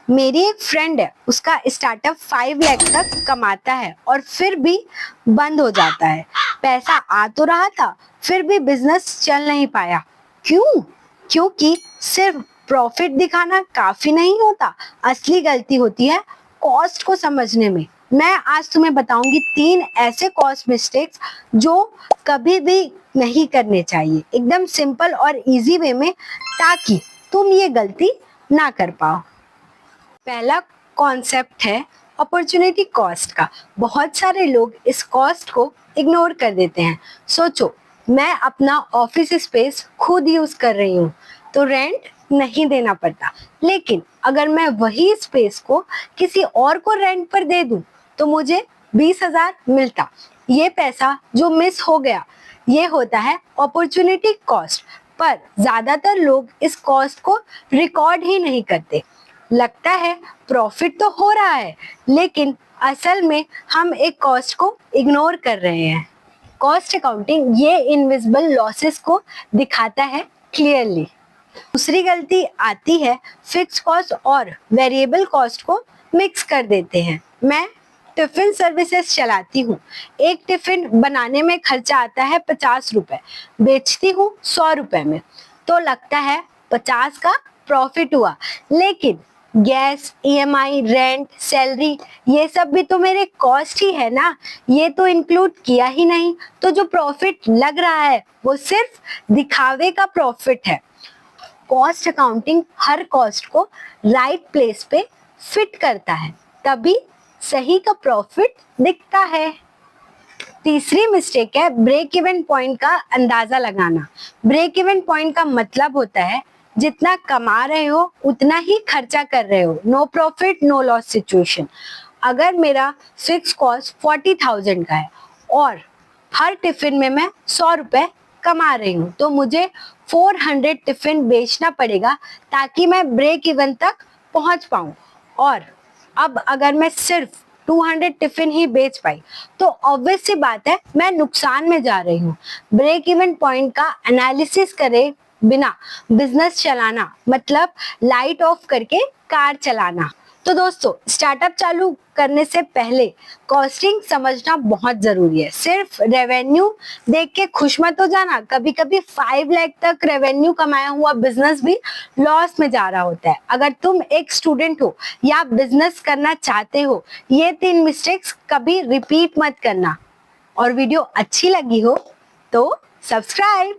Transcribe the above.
मेरी एक फ्रेंड है, उसका स्टार्टअप 5 लाख तक कमाता है और फिर भी बंद हो जाता है। पैसा आ तो रहा था, फिर भी बिजनेस चल नहीं पाया। क्यों? क्योंकि सिर्फ प्रॉफिट दिखाना काफी नहीं होता, असली गलती होती है कॉस्ट को समझने में। मैं आज तुम्हें बताऊंगी 3 ऐसे कॉस्ट मिस्टेक्स जो कभी भी नहीं करने चाहिए, एकदम सिंपल और इजी वे में, ताकि तुम ये गलती ना कर पाओ। पहला कॉन्सेप्ट है अपॉर्चुनिटी कॉस्ट का। बहुत सारे लोग इस कॉस्ट को इग्नोर कर देते हैं। सोचो, मैं अपना ऑफिस स्पेस खुद यूज कर रही हूँ तो रेंट नहीं देना पड़ता, लेकिन अगर मैं वही स्पेस को किसी और को रेंट पर दे दूं तो मुझे 20,000 मिलता। ये पैसा जो मिस हो गया, ये होता है अपॉर्चुनिटी कॉस्ट। पर ज्यादातर लोग इस कॉस्ट को रिकॉर्ड ही नहीं करते। लगता है प्रॉफिट तो हो रहा है, लेकिन असल में हम एक कॉस्ट को इग्नोर कर रहे हैं। कॉस्ट अकाउंटिंग ये इनविजिबल लॉसेस को दिखाता है क्लियरली। दूसरी गलती आती है फिक्स कॉस्ट और वेरिएबल कॉस्ट को मिक्स कर देते हैं। मैं टिफिन सर्विसेज चलाती हूँ। एक टिफिन बनाने में खर्चा आता है 50 रुपए, बेचती हूँ 100 रुपए में, तो लगता है 50 का प्रॉफिट हुआ, लेकिन गैस, ईएमआई, रेंट, सैलरी, ये सब भी तो मेरे कॉस्ट ही है ना, ये तो इंक्लूड किया ही नहीं। तो जो प्रॉफिट लग रहा है वो सिर्फ दिखावे का प्रॉफिट है। कॉस्ट अकाउंटिंग हर कॉस्ट को राइट प्लेस पे फिट करता है, तभी सही का प्रॉफिट दिखता है। तीसरी मिस्टेक है ब्रेक इवन पॉइंट का अंदाजा लगाना। ब्रेक इवन पॉइंट का मतलब होता है जितना कमा रहे हो उतना ही खर्चा कर रहे हो, no profit no loss situation. अगर मेरा फिक्स कॉस्ट 40,000 का है और हर टिफिन में मैं 100 रुपए कमा रही हूँ, तो मुझे 400 टिफिन बेचना पड़ेगा ताकि मैं ब्रेक इवन तक पहुंच पाऊं। और अब अगर मैं सिर्फ 200 टिफिन ही बेच पाई तो ऑब्वियस सी बात है मैं नुकसान में जा रही हूँ। ब्रेक इवन पॉइंट का एनालिसिस करे बिना बिजनेस चलाना मतलब लाइट ऑफ करके कार चलाना। तो दोस्तों, स्टार्टअप चालू करने से पहले कॉस्टिंग समझना बहुत जरूरी है। सिर्फ रेवेन्यू देख के खुश मत हो जाना। कभी कभी 5 लाख तक रेवेन्यू कमाया हुआ बिजनेस भी लॉस में जा रहा होता है। अगर तुम एक स्टूडेंट हो या बिजनेस करना चाहते हो, ये 3 मिस्टेक्स कभी रिपीट मत करना। और वीडियो अच्छी लगी हो तो सब्सक्राइब।